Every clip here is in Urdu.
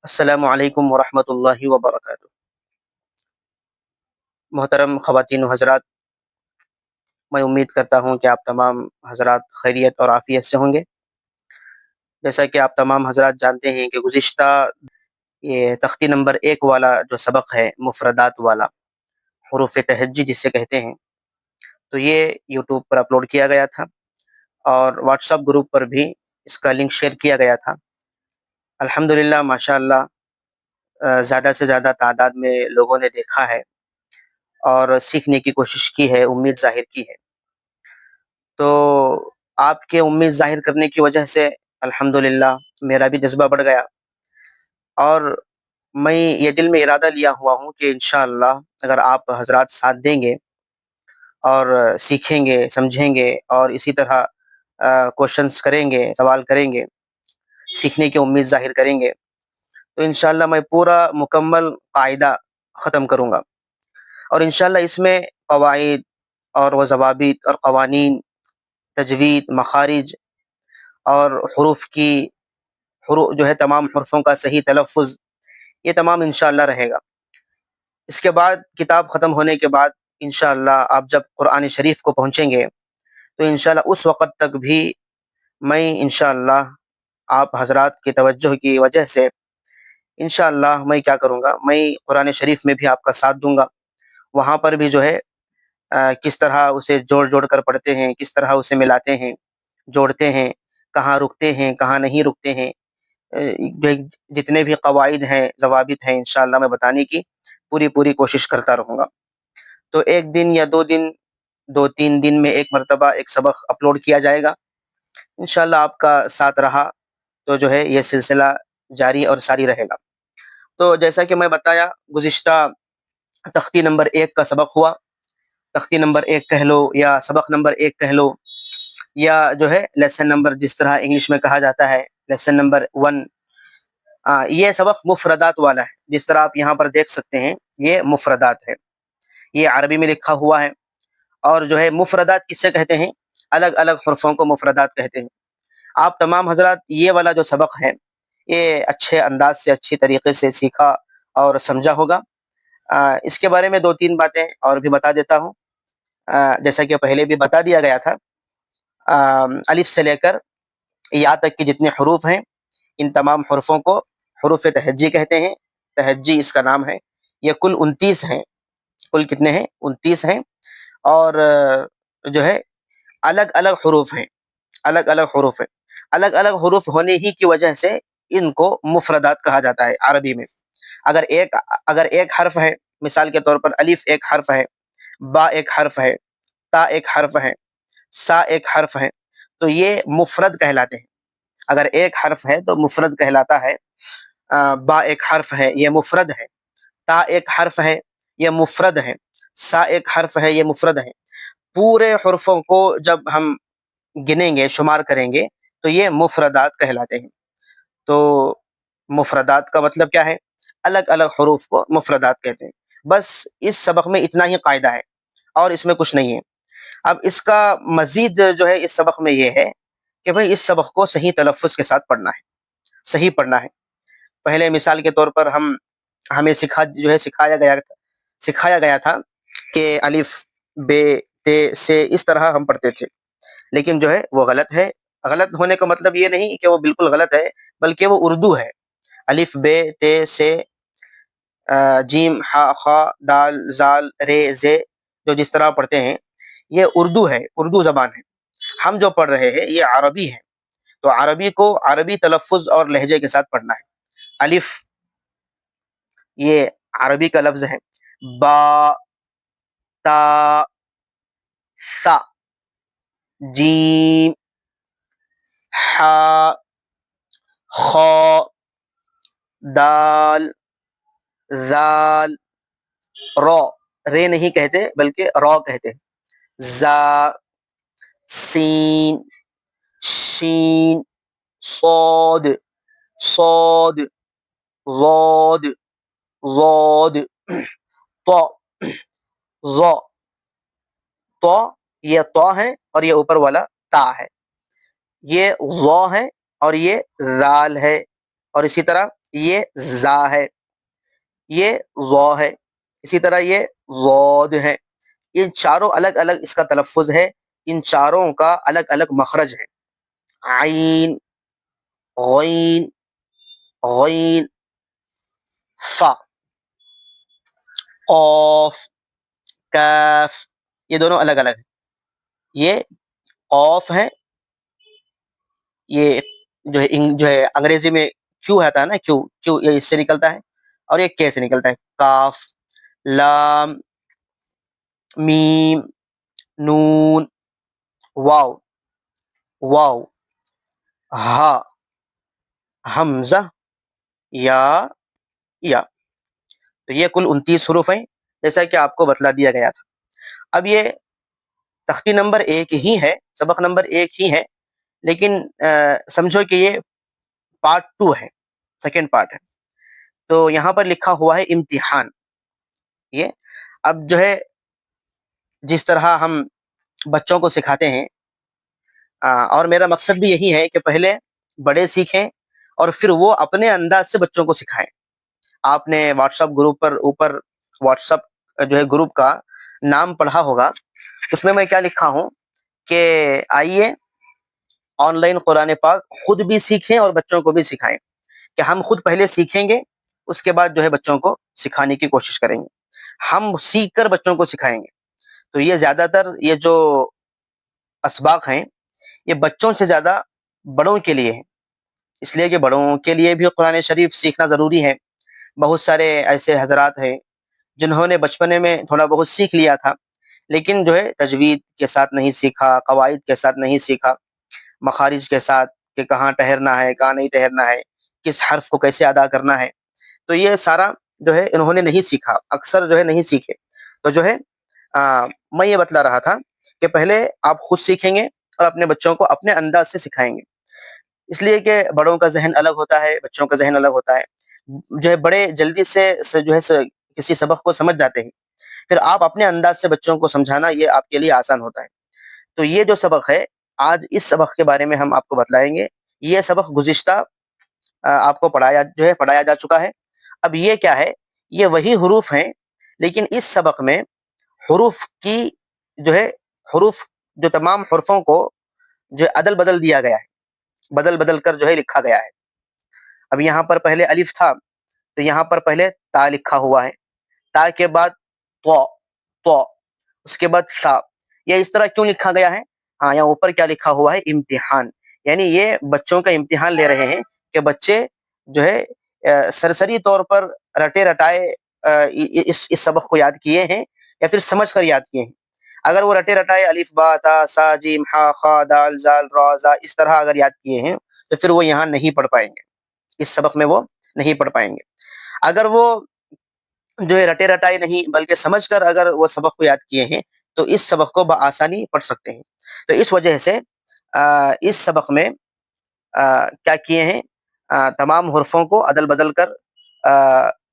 السلام علیکم ورحمۃ اللہ وبرکاتہ۔ محترم خواتین و حضرات، میں امید کرتا ہوں کہ آپ تمام حضرات خیریت اور عافیت سے ہوں گے۔ جیسا کہ آپ تمام حضرات جانتے ہیں کہ گزشتہ یہ تختی نمبر 1 والا جو سبق ہے، مفردات والا، حروف تہجی جسے کہتے ہیں، تو یہ یوٹیوب پر اپلوڈ کیا گیا تھا اور واٹس ایپ گروپ پر بھی اس کا لنک شیئر کیا گیا تھا۔ الحمدللہ، ماشاء اللہ، زیادہ سے زیادہ تعداد میں لوگوں نے دیکھا ہے اور سیکھنے کی کوشش کی ہے، امید ظاہر کی ہے۔ تو آپ کے امید ظاہر کرنے کی وجہ سے الحمدللہ میرا بھی جذبہ بڑھ گیا، اور میں یہ دل میں ارادہ لیا ہوا ہوں کہ انشاءاللہ اگر آپ حضرات ساتھ دیں گے اور سیکھیں گے، سمجھیں گے اور اسی طرح کوشچنس کریں گے، سوال کریں گے، سیکھنے کی امید ظاہر کریں گے، تو انشاءاللہ میں پورا مکمل قاعدہ ختم کروں گا۔ اور انشاءاللہ اس میں قواعد اور وہ ضوابط اور قوانین، تجوید، مخارج اور حروف جو ہے تمام حرفوں کا صحیح تلفظ، یہ تمام انشاءاللہ رہے گا۔ اس کے بعد کتاب ختم ہونے کے بعد انشاءاللہ آپ جب قرآن شریف کو پہنچیں گے تو انشاءاللہ اس وقت تک بھی میں انشاءاللہ آپ حضرات کی توجہ کی وجہ سے انشاءاللہ میں کیا کروں گا، میں قرآن شریف میں بھی آپ کا ساتھ دوں گا۔ وہاں پر بھی جو ہے کس طرح اسے جوڑ جوڑ کر پڑھتے ہیں، کس طرح اسے ملاتے ہیں، جوڑتے ہیں، کہاں رکتے ہیں، کہاں نہیں رکتے ہیں، جو جتنے بھی قواعد ہیں، ضوابط ہیں، انشاءاللہ میں بتانے کی پوری کوشش کرتا رہوں گا۔ تو ایک دن یا 2 دن، 2-3 دن میں ایک مرتبہ ایک سبق اپلوڈ کیا جائے گا۔ انشاءاللہ آپ کا ساتھ رہا تو جو ہے یہ سلسلہ جاری اور ساری رہے گا۔ تو جیسا کہ میں بتایا، گزشتہ تختی نمبر 1 کا سبق ہوا۔ تختی نمبر 1 کہہ لو یا سبق نمبر 1 کہہ لو، یا جو ہے لیسن نمبر جس طرح انگلش میں کہا جاتا ہے، لیسن نمبر 1۔ یہ سبق مفردات والا ہے، جس طرح آپ یہاں پر دیکھ سکتے ہیں، یہ مفردات ہے، یہ عربی میں لکھا ہوا ہے۔ اور جو ہے مفردات کس سے کہتے ہیں؟ الگ الگ حرفوں کو مفردات کہتے ہیں۔ آپ تمام حضرات یہ والا جو سبق ہے، یہ اچھے انداز سے، اچھی طریقے سے سیکھا اور سمجھا ہوگا۔ اس کے بارے میں 2-3 باتیں اور بھی بتا دیتا ہوں۔ جیسا کہ پہلے بھی بتا دیا گیا تھا، الف سے لے کر یا تک کے جتنے حروف ہیں، ان تمام حرفوں کو حروف تہجی کہتے ہیں۔ تہجی اس کا نام ہے۔ یہ کل 29 ہیں۔ کل کتنے ہیں؟ 29 ہیں۔ اور جو ہے الگ الگ حروف ہیں، الگ الگ حروف ہیں۔ الگ الگ حروف ہونے ہی کی وجہ سے ان کو مفردات کہا جاتا ہے عربی میں۔ اگر ایک حرف ہے، مثال کے طور پر الف ایک حرف ہے، با ایک حرف ہے، تا ایک حرف ہے، سا ایک حرف ہے، تو یہ مفرد کہلاتے ہیں۔ اگر ایک حرف ہے تو مفرد کہلاتا ہے۔ با ایک حرف ہے، یہ مفرد ہے۔ تا ایک حرف ہے، یہ مفرد ہے۔ سا ایک حرف ہے، یہ مفرد ہے۔ پورے حرفوں کو جب ہم گنیں گے، شمار کریں گے، تو یہ مفردات کہلاتے ہیں۔ تو مفردات کا مطلب کیا ہے؟ الگ الگ حروف کو مفردات کہتے ہیں۔ بس اس سبق میں اتنا ہی قاعدہ ہے اور اس میں کچھ نہیں ہے۔ اب اس کا مزید جو ہے اس سبق میں یہ ہے کہ بھئی اس سبق کو صحیح تلفظ کے ساتھ پڑھنا ہے، صحیح پڑھنا ہے۔ پہلے مثال کے طور پر ہمیں سکھایا گیا تھا کہ الف، بے، تے، سے اس طرح ہم پڑھتے تھے، لیکن جو ہے وہ غلط ہے۔ غلط ہونے کا مطلب یہ نہیں کہ وہ بالکل غلط ہے، بلکہ وہ اردو ہے۔ الف، بے، تے، سے، جیم، ہا، خا، دال، زال، رے، زے، جو جس طرح پڑھتے ہیں، یہ اردو ہے، اردو زبان ہے۔ ہم جو پڑھ رہے ہیں یہ عربی ہے، تو عربی کو عربی تلفظ اور لہجے کے ساتھ پڑھنا ہے۔ الف یہ عربی کا لفظ ہے۔ با، تا، سا، جیم، ہا، خا، دال، زال، رو، رے نہیں کہتے بلکہ رو کہتے ہیں۔ زا، سین، شین، صاد، صاد، ضاد، ضاد، طا، ظا، طا، یہ طا ہے اور یہ اوپر والا تا ہے۔ یہ ظا ہے اور یہ ذال ہے، اور اسی طرح یہ زا ہے، یہ ضو ہے، اسی طرح یہ ضاد ہے. ان چاروں الگ الگ اس کا تلفظ ہے، ان چاروں کا الگ الگ مخرج ہے. عین، غین، غین، فا، قاف، کاف، یہ دونوں الگ الگ ہیں. یہ قاف ہے، یہ جو ہے انگریزی میں کیو آتا ہے نا، کیو کیو یہ اس سے نکلتا ہے، اور یہ کے سے نکلتا ہے. کاف، لام، میم، نون، واو، واو، ہا، حمزہ، یا. تو یہ کل 29 حروف ہیں، جیسا کہ آپ کو بتلا دیا گیا تھا. اب یہ تختی نمبر 1 ہی ہے، سبق نمبر 1 ہی ہے، لیکن سمجھو کہ یہ پارٹ 2 ہے، سیکنڈ پارٹ ہے. تو یہاں پر لکھا ہوا ہے امتحان. یہ اب جو ہے جس طرح ہم بچوں کو سکھاتے ہیں، اور میرا مقصد بھی یہی ہے کہ پہلے بڑے سیکھیں اور پھر وہ اپنے انداز سے بچوں کو سکھائیں. آپ نے واٹس ایپ گروپ پر اوپر واٹس ایپ جو ہے گروپ کا نام پڑھا ہوگا، اس میں کیا لکھا ہوں کہ آئیے آن لائن قرآن پاک خود بھی سیکھیں اور بچوں کو بھی سکھائیں. کہ ہم خود پہلے سیکھیں گے، اس کے بعد جو ہے بچوں کو سکھانے کی کوشش کریں گے. ہم سیکھ کر بچوں کو سکھائیں گے. تو یہ زیادہ تر یہ جو اسباق ہیں یہ بچوں سے زیادہ بڑوں کے لیے ہیں، اس لیے کہ بڑوں کے لیے بھی قرآن شریف سیکھنا ضروری ہے. بہت سارے ایسے حضرات ہیں جنہوں نے بچپنے میں تھوڑا بہت سیکھ لیا تھا، لیکن جو ہے تجوید کے ساتھ نہیں سیکھا، قواعد کے ساتھ نہیں سیکھا، مخارج کے ساتھ کہ کہاں ٹھہرنا ہے کہاں نہیں ٹھہرنا ہے، کس حرف کو کیسے ادا کرنا ہے. تو یہ سارا جو ہے انہوں نے نہیں سیکھا، اکثر جو ہے نہیں سیکھے. تو جو ہے میں یہ بتلا رہا تھا کہ پہلے آپ خود سیکھیں گے اور اپنے بچوں کو اپنے انداز سے سکھائیں گے. اس لیے کہ بڑوں کا ذہن الگ ہوتا ہے، بچوں کا ذہن الگ ہوتا ہے. جو ہے بڑے جلدی سے جو ہے کسی سبق کو سمجھ جاتے ہیں، پھر آپ اپنے انداز سے بچوں کو سمجھانا یہ آپ کے لیے آسان ہوتا ہے. تو یہ جو سبق ہے آج اس سبق کے بارے میں ہم آپ کو بتلائیں گے. یہ سبق گزشتہ آپ کو پڑھایا جا چکا ہے. اب یہ کیا ہے، یہ وہی حروف ہیں، لیکن اس سبق میں حروف کی جو ہے حروف جو تمام حرفوں کو جو عدل بدل دیا گیا ہے، بدل بدل کر جو ہے لکھا گیا ہے. اب یہاں پر پہلے الف تھا، تو یہاں پر پہلے تا لکھا ہوا ہے، تا کے بعد تو، تو اس کے بعد سا. یہ اس طرح کیوں لکھا گیا ہے؟ ہاں، یہاں اوپر کیا لکھا ہوا ہے؟ امتحان. یعنی یہ بچوں کا امتحان لے رہے ہیں کہ بچے جو ہے سرسری طور پر رٹے رٹائے اس سبق کو یاد کیے ہیں یا پھر سمجھ کر یاد کیے ہیں. اگر وہ رٹے رٹائے الف با تا سا جیم ہا خا دال زال را زا اس طرح اگر یاد کیے ہیں تو پھر وہ یہاں نہیں پڑھ پائیں گے، اس سبق میں وہ نہیں پڑھ پائیں گے. اگر وہ جو ہے رٹے رٹائے نہیں بلکہ سمجھ کر اگر وہ سبق کو یاد کیے ہیں تو اس سبق کو بآسانی پڑھ سکتے ہیں. تو اس وجہ سے اس سبق میں کیا کیے ہیں، تمام حرفوں کو عدل بدل کر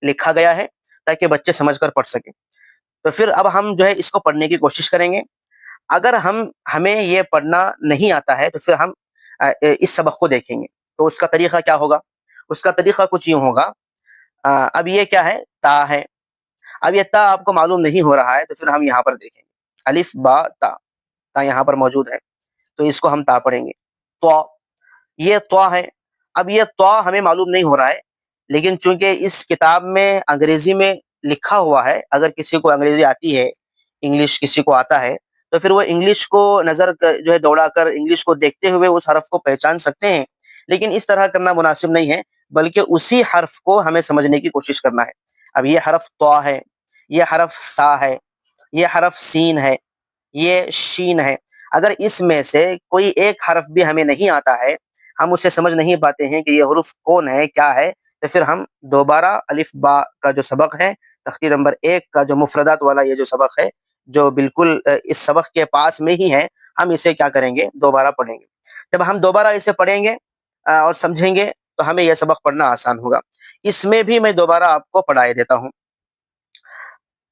لکھا گیا ہے تاکہ بچے سمجھ کر پڑھ سکیں. تو پھر اب ہم جو ہے اس کو پڑھنے کی کوشش کریں گے. اگر ہمیں یہ پڑھنا نہیں آتا ہے تو پھر ہم اس سبق کو دیکھیں گے. تو اس کا طریقہ کیا ہوگا؟ اس کا طریقہ کچھ یوں ہوگا. اب یہ کیا ہے؟ تا ہے. اب یہ تا آپ کو معلوم نہیں ہو رہا ہے تو پھر ہم یہاں پر دیکھیں گے الف با تا، تا یہاں پر موجود ہے تو اس کو ہم تا پڑھیں گے. تو یہ تو ہے. اب یہ تو ہمیں معلوم نہیں ہو رہا ہے، لیکن چونکہ اس کتاب میں انگریزی میں لکھا ہوا ہے، اگر کسی کو انگریزی آتی ہے، انگلش کسی کو آتا ہے تو پھر وہ انگلش کو نظر جو ہے دوڑا کر انگلش کو دیکھتے ہوئے اس حرف کو پہچان سکتے ہیں. لیکن اس طرح کرنا مناسب نہیں ہے، بلکہ اسی حرف کو ہمیں سمجھنے کی کوشش کرنا ہے. اب یہ حرف تو ہے، یہ حرف سا ہے، یہ حرف سین ہے، یہ شین ہے. اگر اس میں سے کوئی ایک حرف بھی ہمیں نہیں آتا ہے، ہم اسے سمجھ نہیں پاتے ہیں کہ یہ حرف کون ہے کیا ہے، تو پھر ہم دوبارہ الف با کا جو سبق ہے، تختی نمبر 1 کا جو مفردات والا یہ جو سبق ہے جو بالکل اس سبق کے پاس میں ہی ہے، ہم اسے کیا کریں گے؟ دوبارہ پڑھیں گے. جب ہم دوبارہ اسے پڑھیں گے اور سمجھیں گے تو ہمیں یہ سبق پڑھنا آسان ہوگا. اس میں بھی میں دوبارہ آپ کو پڑھائے دیتا ہوں.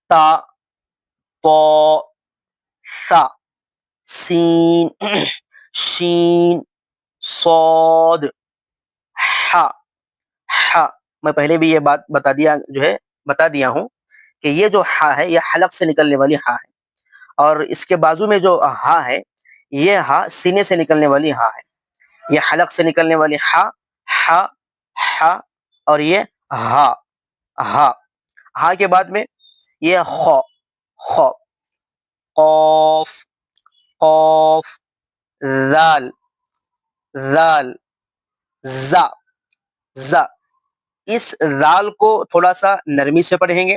تا، تو، سا، سین، شین، صاد، ح، ح، میں پہلے بھی یہ بات بتا دیا ہوں کہ یہ جو ہا ہے یہ حلق سے نکلنے والی ہا ہے، اور اس کے بازو میں جو ہا ہے یہ ہا سینے سے نکلنے والی ہا ہے۔ یہ حلق سے نکلنے والی ہا، ہا، ہا، اور یہ ہا، ہا۔ ہا کے بعد میں یہ خو، خو، قوف، قوف، ذال، ذال، زا، زا۔ اس ذال کو تھوڑا سا نرمی سے پڑھیں گے،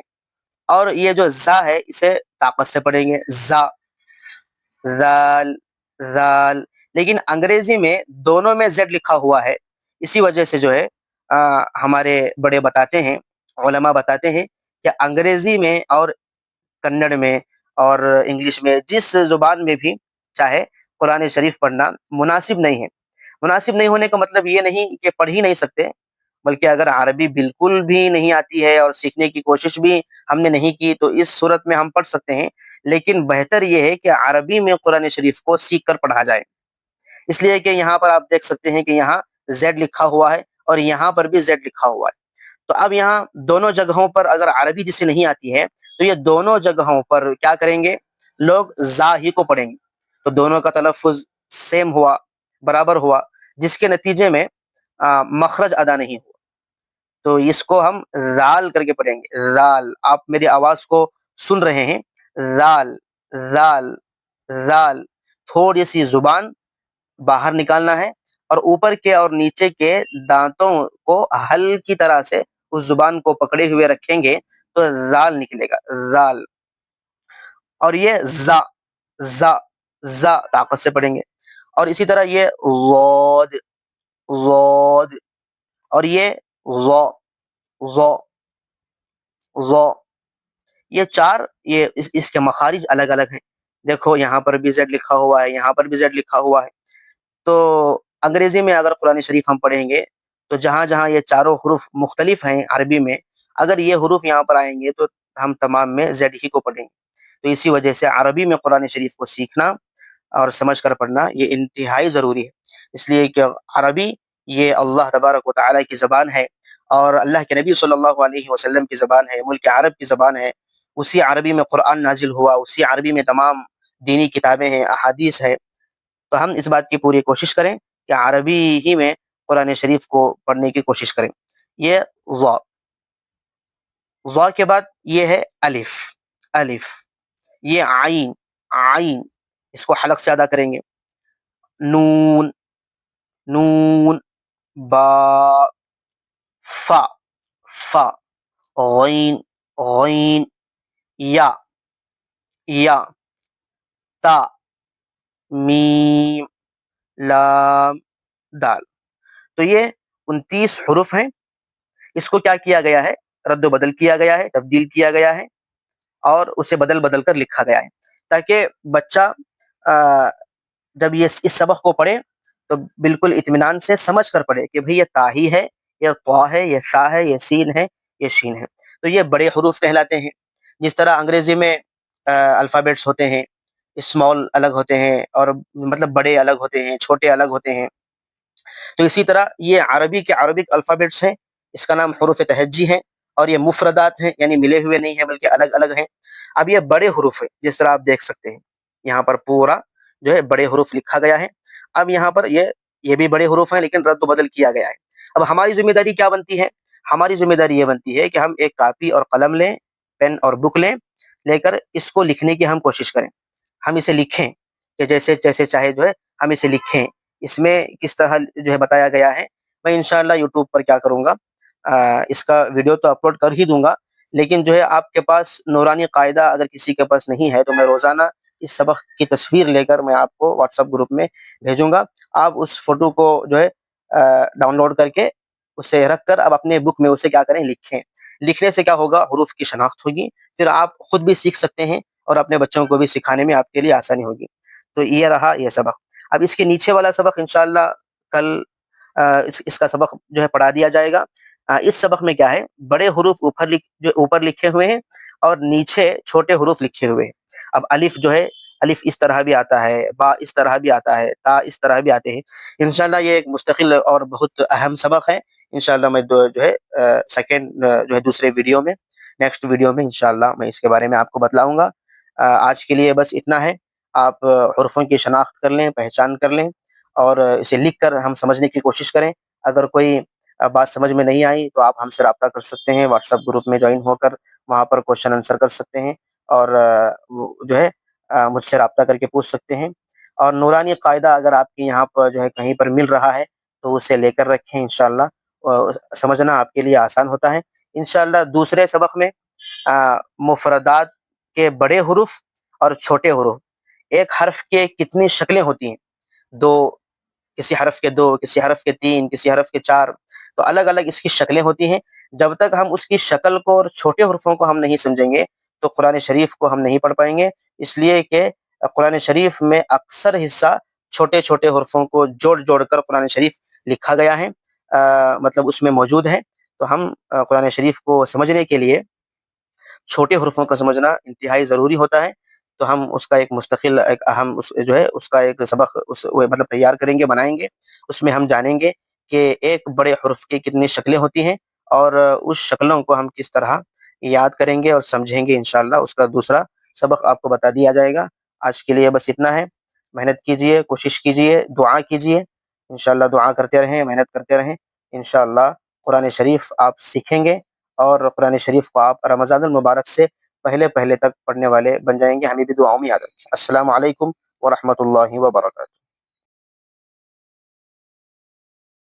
اور یہ جو زا ہے اسے طاقت سے پڑھیں گے، زا، ذال، ذال۔ لیکن انگریزی میں دونوں میں زیڈ لکھا ہوا ہے، اسی وجہ سے جو ہے ہمارے بڑے بتاتے ہیں، علماء بتاتے ہیں کہ انگریزی میں اور کنڑ میں اور انگلش میں جس زبان میں بھی چاہے قرآن شریف پڑھنا مناسب نہیں ہے۔ مناسب نہیں ہونے کا مطلب یہ نہیں کہ پڑھ ہی نہیں سکتے، بلکہ اگر عربی بالکل بھی نہیں آتی ہے اور سیکھنے کی کوشش بھی ہم نے نہیں کی تو اس صورت میں ہم پڑھ سکتے ہیں، لیکن بہتر یہ ہے کہ عربی میں قرآن شریف کو سیکھ کر پڑھا جائے۔ اس لیے کہ یہاں پر آپ دیکھ سکتے ہیں کہ یہاں زیڈ لکھا ہوا ہے اور یہاں پر بھی زیڈ لکھا ہوا ہے۔ تو اب یہاں دونوں جگہوں پر اگر عربی جسے نہیں آتی ہے تو یہ دونوں جگہوں پر کیا کریں گے، لوگ زا ہی کو پڑھیں گے، تو دونوں کا تلفظ سیم ہوا، برابر ہوا، جس کے نتیجے میں مخرج ادا نہیں ہوا۔ تو اس کو ہم زال کر کے پڑھیں گے، زال۔ آپ میری آواز کو سن رہے ہیں، زال، زال، زال۔ تھوڑی سی زبان باہر نکالنا ہے، اور اوپر کے اور نیچے کے دانتوں کو ہلکی طرح سے اس زبان کو پکڑے ہوئے رکھیں گے تو زال نکلے گا، زال۔ اور یہ زا، زا، زا طاقت سے پڑھیں گے، اور اسی طرح یہ وود، وود، اور یہ ضو، ضو، ضو۔ یہ چار، یہ اس کے مخارج الگ الگ ہیں۔ دیکھو یہاں پر بھی زیڈ لکھا ہوا ہے، یہاں پر بھی زیڈ لکھا ہوا ہے۔ تو انگریزی میں اگر قرآن شریف ہم پڑھیں گے تو جہاں جہاں یہ چاروں حروف مختلف ہیں عربی میں، اگر یہ حروف یہاں پر آئیں گے تو ہم تمام میں زیڈ ہی کو پڑھیں گے۔ تو اسی وجہ سے عربی میں قرآن شریف کو سیکھنا اور سمجھ کر پڑھنا یہ انتہائی ضروری ہے، اس لیے کہ عربی یہ اللہ تبارک و تعالیٰ کی زبان ہے، اور اللہ کے نبی صلی اللہ علیہ وسلم کی زبان ہے، ملک عرب کی زبان ہے۔ اسی عربی میں قرآن نازل ہوا، اسی عربی میں تمام دینی کتابیں ہیں، احادیث ہے۔ تو ہم اس بات کی پوری کوشش کریں کہ عربی ہی میں قرآن شریف کو پڑھنے کی کوشش کریں۔ یہ ضا، ضا کے بعد یہ ہے الف، الف۔ یہ عین، عین، اس کو حلق سے ادا کریں گے، نون، نون، با، فا، فا، غین، غین، یا، یا، تا، میم، لام، دال۔ تو یہ 29 حروف ہیں۔ اس کو کیا کیا گیا ہے، رد و بدل کیا گیا ہے، تبدیل کیا گیا ہے، اور اسے بدل بدل کر لکھا گیا ہے، تاکہ بچہ جب یہ اس سبق کو پڑھے تو بالکل اطمینان سے سمجھ کر پڑھے کہ بھئی یہ تا ہی ہے، یہ طا ہے، یہ سا ہے، یہ سین ہے، یہ شین ہے۔ تو یہ بڑے حروف کہلاتے ہیں۔ جس طرح انگریزی میں الفابیٹس ہوتے ہیں، اسمال الگ ہوتے ہیں، اور مطلب بڑے الگ ہوتے ہیں، چھوٹے الگ ہوتے ہیں، تو اسی طرح یہ عربی کے عربک الفابیٹس ہیں، اس کا نام حروف تہجی ہے، اور یہ مفردات ہیں، یعنی ملے ہوئے نہیں ہیں بلکہ الگ الگ ہیں۔ اب یہ بڑے حروف ہیں، جس طرح آپ دیکھ سکتے ہیں یہاں پر پورا جو ہے بڑے حروف لکھا گیا ہے۔ اب یہاں پر یہ بھی بڑے حروف ہیں لیکن رد و بدل کیا گیا ہے۔ اب ہماری ذمہ داری کیا بنتی ہے؟ ہماری ذمہ داری یہ بنتی ہے کہ ہم ایک کاپی اور قلم لیں، پین اور بک لے کر اس کو لکھنے کی ہم کوشش کریں، ہم اسے لکھیں، کہ جیسے جیسے چاہے جو ہے ہم اسے لکھیں۔ اس میں کس طرح جو ہے بتایا گیا ہے، میں انشاءاللہ یوٹیوب پر کیا کروں گا، اس کا ویڈیو تو اپلوڈ کر ہی دوں گا، لیکن جو ہے آپ کے پاس نورانی قاعدہ اگر کسی کے پاس نہیں ہے تو میں روزانہ اس سبق کی تصویر لے کر میں آپ کو واٹس ایپ گروپ میں بھیجوں گا۔ آپ اس فوٹو کو جو ہے ڈاؤن لوڈ کر کے اسے رکھ کر اب اپنے بک میں اسے کیا کریں، لکھیں۔ لکھنے سے کیا ہوگا، حروف کی شناخت ہوگی، پھر آپ خود بھی سیکھ سکتے ہیں اور اپنے بچوں کو بھی سکھانے میں آپ کے لیے آسانی ہوگی۔ تو یہ رہا یہ سبق۔ اب اس کے نیچے والا سبق انشاءاللہ کل اس کا سبق جو ہے پڑھا دیا جائے گا۔ اس سبق میں کیا ہے، بڑے حروف جو اوپر لکھے ہوئے ہیں اور نیچے چھوٹے حروف لکھے ہوئے ہیں۔ اب الف جو ہے، الف اس طرح بھی آتا ہے، با اس طرح بھی آتا ہے، تا اس طرح بھی آتے ہیں۔ انشاءاللہ یہ ایک مستقل اور بہت اہم سبق ہے، انشاءاللہ میں جو ہے سیکنڈ جو ہے دوسرے ویڈیو میں، نیکسٹ ویڈیو میں انشاءاللہ میں اس کے بارے میں آپ کو بتلاؤں گا۔ آج کے لیے بس اتنا ہے۔ آپ حروفوں کی شناخت کر لیں، پہچان کر لیں، اور اسے لکھ کر ہم سمجھنے کی کوشش کریں۔ اگر کوئی بات سمجھ میں نہیں آئی تو آپ ہم سے رابطہ کر سکتے ہیں، واٹس ایپ گروپ میں جوائن ہو کر وہاں پر کوشچن آنسر کر سکتے ہیں، اور وہ جو ہے مجھ سے رابطہ کر کے پوچھ سکتے ہیں۔ اور نورانی قاعدہ اگر آپ کے یہاں پر جو ہے کہیں پر مل رہا ہے تو اسے لے کر رکھیں انشاءاللہ، سمجھنا آپ کے لیے آسان ہوتا ہے۔ انشاءاللہ دوسرے سبق میں مفردات کے بڑے حروف اور چھوٹے حروف، ایک حرف کے کتنی شکلیں ہوتی ہیں، دو، کسی حرف کے دو، کسی حرف کے تین، کسی حرف کے چار، تو الگ الگ اس کی شکلیں ہوتی ہیں۔ جب تک ہم اس کی شکل کو اور چھوٹے حروفوں کو ہم نہیں سمجھیں گے تو قرآن شریف کو ہم نہیں پڑھ پائیں گے، اس لیے کہ قرآن شریف میں اکثر حصہ چھوٹے چھوٹے حروفوں کو جوڑ جوڑ کر قرآن شریف لکھا گیا ہے، مطلب اس میں موجود ہے۔ تو ہم قرآن شریف کو سمجھنے کے لیے چھوٹے حروفوں کا سمجھنا انتہائی ضروری ہوتا ہے۔ تو ہم اس کا ایک مستقل ایک اہم جو ہے اس کا ایک سبق مطلب تیار کریں گے، بنائیں گے۔ اس میں ہم جانیں گے کہ ایک بڑے حرف کی کتنی شکلیں ہوتی ہیں، اور اس شکلوں کو ہم کس طرح یاد کریں گے اور سمجھیں گے انشاءاللہ۔ اس کا دوسرا سبق آپ کو بتا دیا جائے گا۔ آج کے لیے بس اتنا ہے۔ محنت کیجئے، کوشش کیجئے، دعا کیجئے، انشاءاللہ دعا کرتے رہیں، محنت کرتے رہیں، انشاءاللہ قرآن شریف آپ سیکھیں گے، اور قرآن شریف کو آپ رمضان المبارک سے پہلے پہلے تک پڑھنے والے بن جائیں گے۔ ہمیں بھی دعاؤں میں یاد رکھیں۔ السلام علیکم ورحمۃ اللہ وبرکاتہ۔